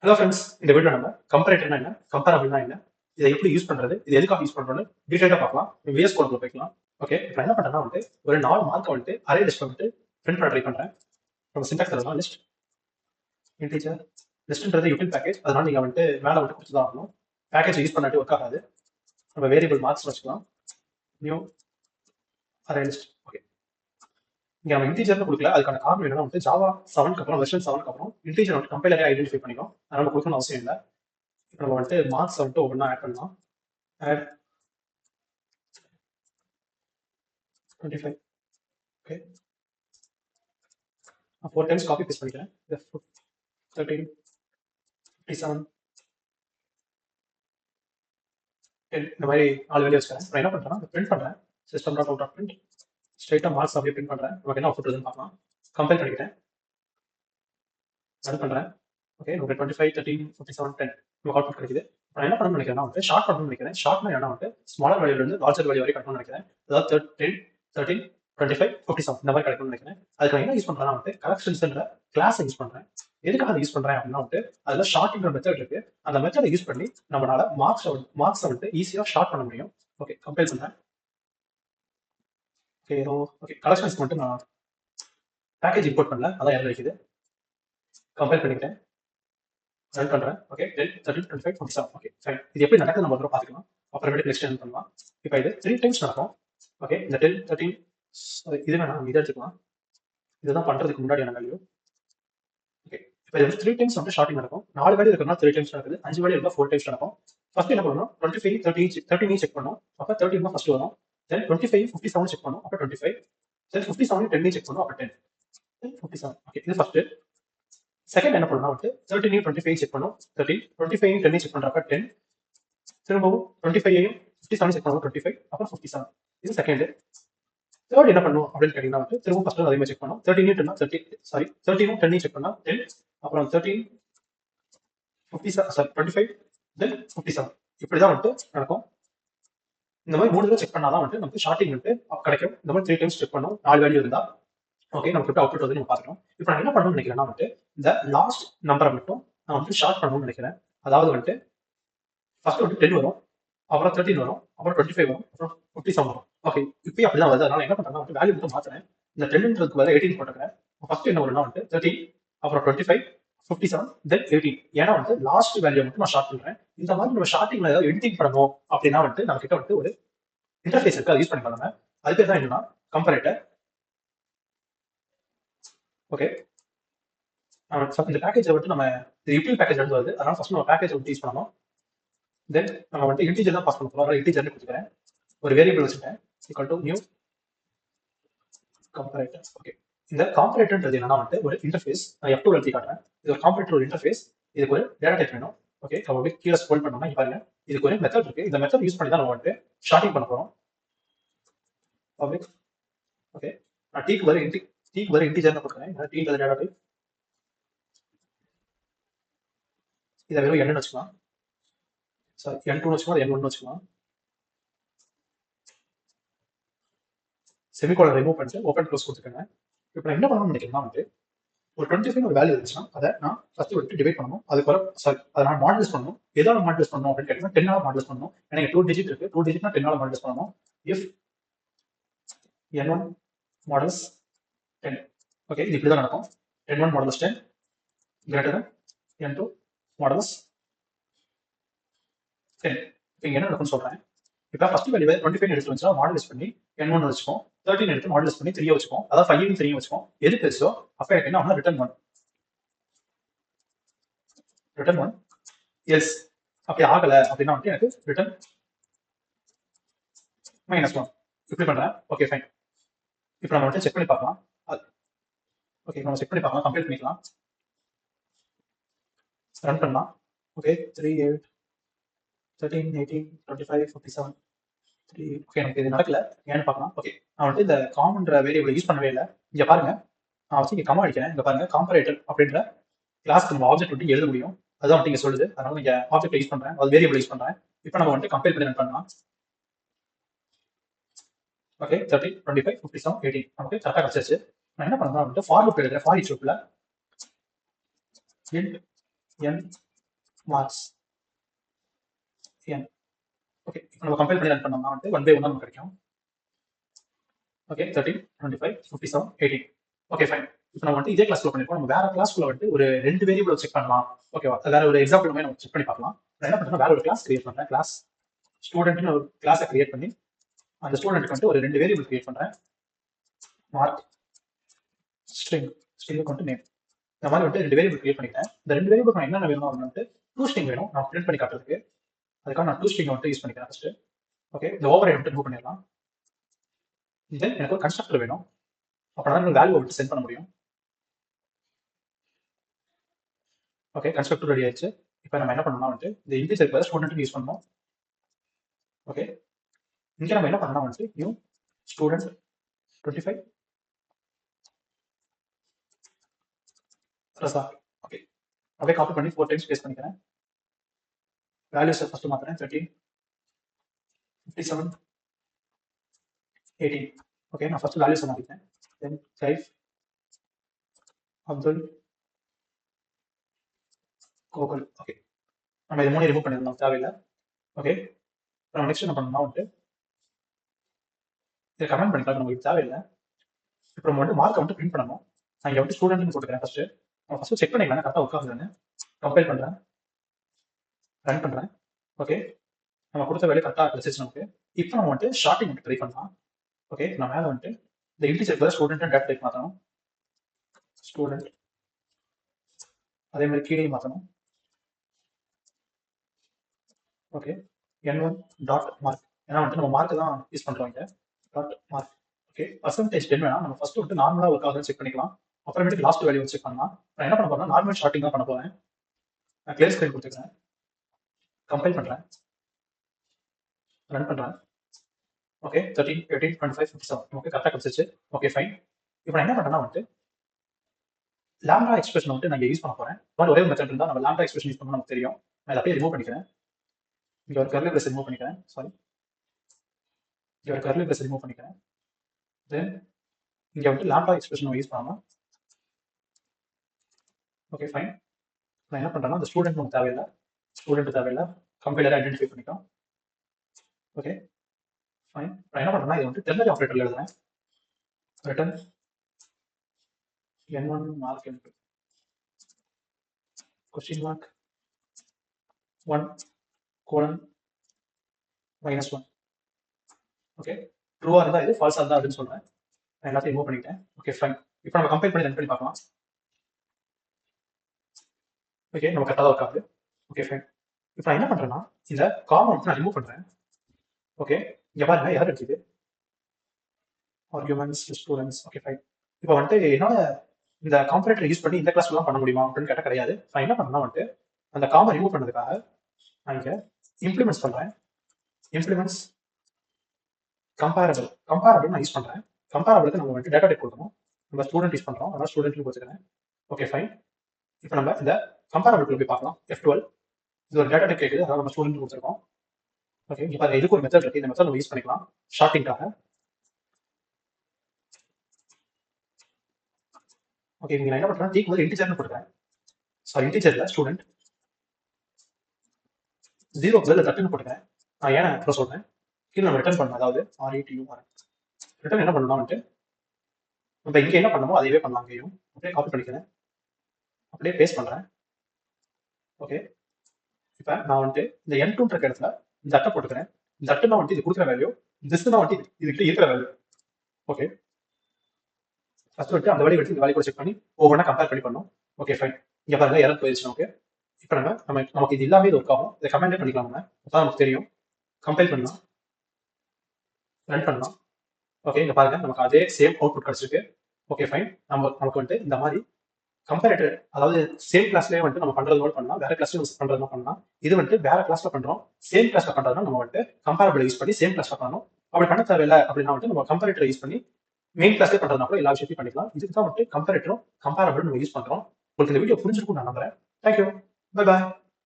Hello friends, இந்த video நம்ம கம்பேரேட்டர்னா என்ன, கம்பேரபிள்னா என்ன, இதை எப்படி யூஸ் பண்றது, இது எதுக்காக யூஸ் பண்றோம்னு டீடைலா பார்க்கலாம். விஎஸ் கோட்ல போய்க்கலாம். ஓகே, இப்போ என்ன பண்றேன்னா ஒரு 4 மார்க்கை அரே லிஸ்ட் பிரிண்ட் பண்ண ட்ரை பண்றேன். நம்ம சின்டாக்ஸ் எழுதலாம். லிஸ்ட் இன்டீஜர் லிஸ்ட்ன்றது யூட்டில் பேக்கேஜ், அதனால நீங்க மேல கொடுத்து தான் ஆகணும். பேக்கேஜ் யூஸ் பண்ணாட்டி ஒர்க் ஆகாது. நம்ம வேரியபிள் மார்க்ஸ் வச்சுக்கலாம். New array list. ஓகே, இங்க நம்ம இன்டீஜர்னு கொடுக்கல. அதுக்கான காரணம் என்னன்னா ஜாவா 7க்கு அப்புறம் வெர்ஷன் 7க்கு அப்புறம் இன்டீஜர் கம்பைலரே ஐடென்டிஃபை பண்ணிக்கும். அதனால கொடுக்கணும்னு அவசியம் இல்லை. இப்போ நம்ம மார்க்ஸ் ஒவ்வொன்றா ஆட் பண்ணலாம். add 25. okay, 4 times copy paste பண்ணிக்கிறேன். 13 57 10 இந்த மாதிரி 4 வேல்யூ வச்சுக்கிறேன். நான் என்ன பண்றேன்னா பிரிண்ட் பண்றேன். System dot out dot print ஸ்ட்ரைட்டா மார்க்ஸ் அப்படியே பிரிண்ட் பண்றேன். நமக்கு என்ன அவுட்புட் வருதுன்னு பார்க்கலாம். கம்பைல் பண்ணிக்கிறேன், ரன் பண்றேன். ஓகே, நமக்கு 25 13 57 10 நமக்கு அவுட்புட் கிடைக்குது. நான் என்ன பண்ணணும்னு நினைக்கிறேன்னா ஷார்ட் பண்ணணும்னு நினைக்கிறேன். ஷார்ட்னா என்ன ஸ்மாலர் வேல்யூல இருந்து லார்ஜர் வேல்யூ வரை கட்டணும்னு நினைக்கிறேன். அதாவது 10 13 25 57 இந்த மாதிரி கிடைக்கும்னு நினைக்கிறேன். அதுக்கு நான் என்ன யூஸ் பண்றேன்னா கலெக்ஷன்ஸ்ன்ற கிளாஸ் யூஸ் பண்றேன். எதுக்காக அதை யூஸ் பண்றேன் அப்படின்னா அதுல ஷார்ட்ங்கிற மெத்தட் இருக்கு. அந்த மெத்தடை யூஸ் பண்ணி நம்மளால மார்க்ஸ் ஈஸியா ஷார்ட் பண்ண முடியும். ஓகே, கம்பைல் பண்றேன். ஓகே, கலெக்ஷன்ஸ் மட்டும் நான் பேக்கேஜ் இம்போர்ட் பண்ணல, அதான் எரர் இருக்குது. கம்பைல் பண்ணிக்கிறேன், ரன் பண்றேன். ஓகே, 10 13 25 57. Okay, fine. இது எப்படி நடக்குது நம்ம ஒரு பார்த்துக்கலாம். அப்புறமேட்டு நெக்ஸ்ட் என்ன பண்ணலாம். இப்போ இது 3 டைம்ஸ் நடக்கும். ஓகே, இந்த 10 13 இது வேணா நம்ம இதை எடுத்துக்கலாம். இதுதான் பண்றதுக்கு முன்னாடியான வேல்யூ. ஓகே, இப்போ இது 3 டைம்ஸ் ஷார்ட்டிங் நடக்கும். 4 வேல்யூ இருக்குன்னா 3 டைம்ஸ் நடக்குது. 5 வேல்யூ இருந்தா 4 டைம்ஸ் நடக்கும். ஃபர்ஸ்ட் என்ன பண்ணணும், 25 13 செக் பண்ணணும். அப்போ 13 தான் ஃபர்ஸ்ட் வரும். தென் 25 57 செக் பண்ணணும். அப்போ 25. தென் 57 10 செக் பண்ணணும். அப்போ 10 57. ஓகே, இது ஃபர்ஸ்ட். செகண்ட் என்ன பண்ணணும் 13 25 செக் பண்ணும். 13 25 10 செக் பண்றப்ப 10. திரும்பவும் 25 57 செக் பண்ணுவோம். 25 அப்புறம் 57. இது செகண்ட். தேர்ட் என்ன பண்ணும் அப்படின்னு கேட்டீங்கன்னா திரும்ப ஃபர்ஸ்ட் அதே மாதிரி செக் பண்ணும். 13 10 செக் பண்ணா 10. அப்புறம் 13 57 25 தென் 57. இப்படிதான் நடக்கும். இந்த மாதிரி 3 தடவை செக் பண்ணாதான் நமக்கு ஷார்ட்டிங் கிடைக்கும். இந்த மாதிரி 3 டைம்ஸ் செக் பண்ணும். 4 வேல்யூ இருந்தா ஓகே, நமக்கு அவுட்புட் வந்து நம்ம பார்த்துட்டோம். இப்போ நான் என்ன பண்ணணும்னு நினைக்கிறேன்னா இந்த லாஸ்ட் நம்பரை மட்டும் நான் ஷார்ட் பண்ணணும்னு நினைக்கிறேன். அதாவது ஃபர்ஸ்ட் 10 வரும், அப்புறம் 13 வரும், அப்புறம் 25 வரும், அப்புறம் 57 வரும். ஓகே, இப்பயும் அப்படிதான் வருது. அதனால என்ன பண்றேன்னா வேல்யூ மட்டும் மாத்துறேன். இந்த 10ன்றதுக்கு பதிலா 18 போட்டுக்கிறேன். ஃபர்ஸ்ட் என்ன வரும்னா 13, அப்புறம் 25 57 தென் 18. ஏன்னா லாஸ்ட் வேல்யூ மட்டும் நான் ஷார்ட் பண்றேன். இந்த மாதிரி நம்ம ஷார்ட்டிங்ல ஏதாவது எடிட்டிங் பண்ணணும் அப்படின்னா நம்ம கிட்ட ஒரு இன்டர்ஃபேஸ் இருக்கு, அதை யூஸ் பண்ணிக்கலாம். நம்ம அது பேர் தான் என்னன்னா கம்பரேட்டர். ஓகே, இந்த பேக்கேஜ் நம்ம யூட்டில் பேக்கேஜ் வருது. அதனால ஃபர்ஸ்ட் நம்ம பேக்கேஜ் யூஸ் பண்ணணும். தென் நம்ம இன்டீஜர் தான் பாஸ் பண்ண போறோம். அதனால இன்டீஜர்னு கொடுத்துக்கிறேன். ஒரு வேரியபிள் வச்சுட்டேன். Equal to new comparator. Okay, இந்த காம்பரேட்டர்ன்றது என்னன்னா ஒரு இன்டர்ஃபேஸ். நான் F2 எழுதி காட்டுறேன். இது ஒரு காம்பரேட்டர் ஒரு இன்டர்ஃபேஸ். இதுக்கு ஒரு டேட்டா டைப் வேணும். ஓகே, நம்ம கீழே ஸ்க்ரோல் பண்ணோம்னா இங்க பாருங்க, இதுக்கு ஒரு மெத்தட் இருக்கு. இந்த மெத்தட் யூஸ் பண்ணி தான் நம்ம ஷார்ட்டிங் பண்ண போறோம். பப்ளிக். ஓகே, நான் டீக்கு வர இன்டீஜர்னு கொடுக்குறேன். Tea data type. இதை வெறும் n வச்சுக்கலாம். சாரி, n2 வச்சுக்கலாம், n1 வச்சுக்கலாம். செமிகோலன் ரிமூவ் பண்ணிட்டு ஓப்பன் க்ளோஸ் கொடுத்துருக்கேன். இப்போ நான் என்ன பண்ணணும்னு நினைக்கிறேன்னா ஒரு 25 ஒரு வேல்யூ இருந்துச்சுன்னா அதை நான் ஃபர்ஸ்ட் டிவைட் பண்ணணும். அதுக்கப்புறம் அதை நான் மாடுலேஸ் பண்ணணும். எதாவது மாடுலேஸ் பண்ணணும் அப்படின்னு கேட்டீங்கன்னா 10 மாடுலேஸ் பண்ணணும். எனக்கு 2 டிஜிட் இருக்கு. 2 டிஜிட்னா 10 மாடுலேஸ் பண்ணணும். If n1 models 10. ஓகே, இது இப்படிதான் நடக்கும். n1 models 10 greater than n2 models 10. இப்போ இங்க என்ன நடக்கும்னு சொல்றேன். இப்போ ஃபர்ஸ்ட் வேல்யூ 25 எடுத்து வச்சா மாடுலேஸ் பண்ணி n1 வச்சுப்போம். 13 எடுத்து மாடுலேஸ் பண்ணி 3 வச்சுப்போம். அதாவது 5 3 வச்சுப்போம். எது பெருசோ அப்ப எனக்கு என்ன ஆகும், ரிட்டர்ன் 1. ரிட்டர்ன் 1. எஸ் அப்படி ஆகல அப்படின்னா எனக்கு ரிட்டர்ன் -1. இப்படி பண்றேன். Okay, fine. இப்போ நம்ம செக் பண்ணி பார்க்கலாம். ஓகே, நம்ம செக் பண்ணி பார்க்கலாம். கம்ப்ளீட் பண்ணிக்கலாம். ரன் பண்ணலாம். ஓகே, 3 8 13 18 25 57 3. ஓகே, நமக்கு இது நடக்கல. ஏன்னு பார்க்கலாம். ஓகே, நான் இந்த காமன்ற வேரியபிள் யூஸ் பண்ணவே இல்லை. இங்க பாருங்க, நான் வச்சு இங்க கமா அடிக்கிறேன். இங்க பாருங்க, காம்பரேட்டர் அப்படின்ற கிளாஸ்க்கு நம்ம ஆப்ஜெக்ட் எழுத முடியும். அதான் இங்க சொல்லுது. அதனால இங்க ஆப்ஜெக்ட் யூஸ் பண்றேன், அது வேரியபிள் யூஸ் பண்றேன். இப்போ நம்ம கம்பேர் பண்ணி ரன் பண்ணலாம். ஓகே, 30 25 57 18 நமக்கு கரெக்டாக கிடைச்சிருச்சு. நான் என்ன பண்ணலாம் ஃபார் லூப் எழுதுறேன். ஃபார் ஈச் லூப்ல int n marks n. Okay, இப்போ நம்ம கம்பைல் பண்ணி ரன் பண்ணோம்னா வந்து 1 by 1 நமக்கு கிடைக்கும். ஓகே, 13, 25, 57, 18. Okay fine. இப்போ நம்ம வந்து இதே கிளாஸ்ல பண்ணிருக்கோம். நம்ம வேற கிளாஸ்க்குள்ள வந்து ஒரு 2 வேரியபிள் செக் பண்ணலாம். ஓகேவா? வேற ஒரு எக்ஸாம்பிள் நம்ம செக் பண்ணி பார்க்கலாம். நான் என்ன பண்றேன்னா வேற ஒரு கிளாஸ் கிரியேட் பண்றேன். கிளாஸ் ஸ்டூடெண்ட்னு ஒரு கிளாஸை கிரியேட் பண்ணி அந்த ஸ்டூடெண்ட்க்கு வந்து ஒரு 2 வேரியபிள் கிரியேட் பண்றேன். மார்க் ஸ்ட்ரிங் வந்து நேம். இந்த மாதிரி வந்து 2 வேரியபிள் கிரியேட் பண்ணிட்டேன். இந்த 2 வேரியபிள் நான் என்னென்ன வேணும் அப்படின்ட்டு டூ ஸ்ட்ரிங் வேணும். நான் பிரிண்ட் பண்ணி காட்டுறதுக்கு அதுக்காக நான் டூ ஸ்ட்ரிங் வந்து யூஸ் பண்ணிக்கிறேன் ஃபர்ஸ்ட். ஓகே, இந்த ஓவர் ரைட் ரிமூவ் பண்ணிடலாம். தென் எனக்கு ஒரு கன்ஸ்ட்ரக்டர் வேணும். அப்பதான் வேல்யூ விட்டு சென்ட் பண்ண முடியும். ஓகே, கன்ஸ்ட்ரக்டர் ரெடி ஆயிடுச்சு. இப்போ நம்ம என்ன பண்ணணும்னா வந்து இந்த இன்டிஜர் பதிலா ஸ்டூடெண்ட் யூஸ் பண்ணணும். ஓகே, இங்க நம்ம என்ன பண்ணலாம் வந்து நியூ ஸ்டூடெண்ட் 25 ரசாக். ஓகே, அப்படியே காப்பி பண்ணி 4 டைம்ஸ் பேஸ்ட் பண்ணிக்கிறேன். வேல்யூஸ் ஃபர்ஸ்ட் மாத்துறேன். 13, 57, 18. ஓகே, நான் ஃபர்ஸ்ட் வேல்யூஸ் மாத்திட்டேன். தென் சைஃப் அப்துல் கோகுல். ஓகே, நம்ம இது 3 ரிமூவ் பண்ணிருந்தோம், தேவையில்லை. ஓகே, நம்ம நெக்ஸ்ட் என்ன பண்ணணும்னா வந்து இதை கமெண்ட் பண்ணிக்கலாம், நமக்கு தேவையில்லை. இப்போ நம்ம வந்து மார்க்கை வந்து பிரிண்ட் பண்ணணும். நான் இங்கே வந்து ஸ்டூடெண்ட்னு போட்டுக்கிறேன். ஃபர்ஸ்ட் செக் பண்ணிக்கலாம் கரெக்டாக ஒர்க் ஆகுதுன்னு. கம்பைல் பண்ணுறேன், ரன் பண்ணுறேன். ஓகே, நம்ம கொடுத்த வேலையை கரெக்டாக மெசேஜ் நமக்கு. இப்போ நம்ம வந்துட்டு ஷார்ட்டிங் வந்து ட்ரை பண்ணலாம். ஓகே, நான் மேலே வந்துட்டு இந்த இன்டிஜர் பதிலா ஸ்டூடெண்ட் டேட்டா டைப் மாற்றணும். ஸ்டூடெண்ட் அதே மாதிரி கீழே மாற்றணும். Okay, n1 dot mark. ஏன்னா வந்துட்டு நம்ம மார்க் தான் யூஸ் பண்ணுறோம் இங்கே. Dot mark. ஓகே, பர்சன்டேஜ் 10 வேணா. நம்ம ஃபர்ஸ்ட் வந்து நார்மலாக ஒர்க் ஆகுதுன்னு செக் பண்ணிக்கலாம். அப்புறமேட்டுக்கு லாஸ்ட் வேல்யூ செக் பண்ணலாம். நான் என்ன பண்ண போறேன்னா நார்மல் ஷார்ட்டிங் தான் பண்ண போறேன். நான் கிளியர் ஸ்கிரீன் கொடுத்துக்கிறேன், கம்பைல் பண்ணுறேன், ரன் பண்ணுறேன். ஓகே, 13, 18, 25, 57. ஓகே, கரெக்டாக கிடைச்சிச்சு. Okay fine. இப்போ நான் என்ன பண்ணுறேன்னா வந்துட்டு லாம்டா எக்ஸ்பிரஷன் வந்துட்டு நான் யூஸ் பண்ண போறேன். ஒரே ஒரு மெத்தட் இருந்தால் நம்ம லாம்டா எக்ஸ்பிரஷன் யூஸ் பண்ணணும் நமக்கு தெரியும். நான் அதை அப்படியே ரிமூவ் பண்ணிக்கிறேன். இங்கே ஒரு கர்லி பிரஸ் ரிமூவ் பண்ணிக்கிறேன். சாரி, இங்கே ஒரு கர்லி பிரஸ் ரிமூவ் பண்ணிக்கிறேன். தென் இங்கே வந்துட்டு லாம்டா எக்ஸ்பிரஷன் யூஸ் பண்ணலாம். Okay fine. நான் என்ன பண்ணுறேன்னா அந்த ஸ்டூடெண்ட் நமக்கு தேவையில்லை, ஸ்டூடெண்ட் தேவையில்லை, கம்பைலரை ஐடென்டிஃபை பண்ணிட்டோம். Okay fine. நான் என்ன பண்ணுறேன்னா இது வந்து டெர்னரி ஆப்ரேட்டர்ல எழுதுறேன். Return n1 mark n2 question mark 1 colon -1. Okay, ட்ரூவா இருந்தால் இது, ஃபால்ஸாக இருந்தால் அப்படின்னு சொல்கிறேன். நான் எல்லாத்தையும் ரிமூவ் பண்ணிட்டேன். Okay fine. இப்போ நம்ம கம்பைல் பண்ணி ரன் பண்ணி பார்க்கலாம். ஓகே, நம்ம கரெக்டாக ஒர்க் ஆகுது. Okay fine. இப்போ நான் என்ன பண்ணுறேன்னா இந்த காமன் வந்து நான் ரிமூவ் பண்ணுறேன். ஓகே, இங்கே பாருங்க யார் இருக்குது ஆர்குமெண்ட்ஸ் ஸ்டூடெண்ட்ஸ். Okay fine. இப்போ வந்துட்டு என்னோட இந்த காம்பரேட்டர் யூஸ் பண்ணி இந்த கிளாஸ்லாம் பண்ண முடியுமா அப்படின்னு கேட்டால் கிடையாது. நான் என்ன பண்ணேன்னா வந்துட்டு அந்த காமன் ரிமூவ் பண்ணதுக்காக நான் இங்கே இம்ப்ளிமெண்ட்ஸ் பண்ணுறேன். இம்ப்ளிமெண்ட்ஸ் கம்பேரபிள் நான் யூஸ் பண்ணுறேன். கம்பேரபிளுக்கு நம்ம வந்துட்டு டேட்டா டைப் கொடுக்கணும். நம்ம ஸ்டூடெண்ட் யூஸ் பண்ணுறோம், அதனால் ஸ்டூடெண்ட்னு கொடுத்துக்கிறேன். Okay fine. இப்போ நம்ம இந்த கம்பேரபிள் போய் பார்க்கலாம். F12 இது ஒரு டேட்டா டைப் கேட்குது, அதாவது நம்ம ஸ்டூடெண்ட் கொடுத்துருக்கோம். ஓகே, இப்போ இதுக்கு ஒரு மெத்தட் இருக்கு. இந்த மெத்தட் நம்ம யூஸ் பண்ணிக்கலாம் ஷார்ட்டிங்காக. ஓகே, இங்கே நான் என்ன பண்ணுறேன் டீக்கு வந்து இன்டிஜர்னு கொடுக்குறேன். சாரி, இன்டிஜரில் ஸ்டூடெண்ட் 0 பதில் 30 போட்டுக்கிறேன். நான் ஏன் அப்புறம் சொல்றேன். கீழே நம்ம ரிட்டர்ன் பண்ணணும், அதாவது RETUR ரிட்டர்ன் என்ன பண்ணலாம் வந்துட்டு நம்ம இங்கே என்ன பண்ணணுமோ அதையே பண்ணலாம். அங்கேயும் அப்படியே காப்பி பண்ணிக்கிறேன், அப்படியே பேஸ்ட் பண்றேன். ஓகே, இப்போ நான் வந்துட்டு இந்த n2 இருக்க இடத்துல இந்த அட்டை போட்டுக்கிறேன். இந்த அட்டைனா வந்துட்டு இது கொடுக்குற வேல்யூ, திஸ்னா வந்துட்டு இதுக்கிட்ட இருக்கிற வேல்யூ. ஓகே, ஃபர்ஸ்ட் வந்துட்டு அந்த வேலையை எடுத்து இந்த வேலையை கூட செக் பண்ணி ஒவ்வொன்றா கம்பேர் பண்ணி பண்ணணும். Okay fine. இங்கே பாருங்க எரர் போயிடுச்சு. ஓகே, இப்போ நமக்கு இது எல்லாமே இது ஒர்க் ஆகும். இதை கமெண்டே பண்ணிக்கலாம். நம்ம அதான் நமக்கு தெரியும். கம்பைல் பண்ணலாம், ரன் பண்ணலாம். ஓகே, இங்க பாருங்க நமக்கு அதே சேம் அவுட்புட் கிடைச்சிருக்கு. Okay fine. நமக்கு வந்துட்டு இந்த மாதிரி கம்பேரேட்டர், அதாவது சேம் கிளாஸ்லேயே வந்துட்டு நம்ம பண்றது பண்ணலாம், வேற கிளாஸ்ல பண்றதுனா பண்ணலாம். இது வந்துட்டு வேற கிளாஸ்ல பண்றோம், சேம் கிளாஸ்ல பண்றதுனா நம்ம வந்துட்டு கம்பேரபிள் யூஸ் பண்ணி சேம் கிளாஸ்ல பண்ணணும். அப்படி பண்ண தேவையில்லை அப்படின்னா வந்துட்டு நம்ம கம்பேரேட்டர் யூஸ் பண்ணி மெயின் கிளாஸ்ல பண்றதுனா கூட எல்லா விஷயத்தையும் பண்ணிக்கலாம். இதுக்கு தான் வந்துட்டு கம்பேரேட்டரும் கம்பேரபிள் நம்ம யூஸ் பண்றோம். உங்களுக்கு இந்த வீடியோ புரிஞ்சிருக்கும் நான் நம்புறேன். Thank you, bye bye.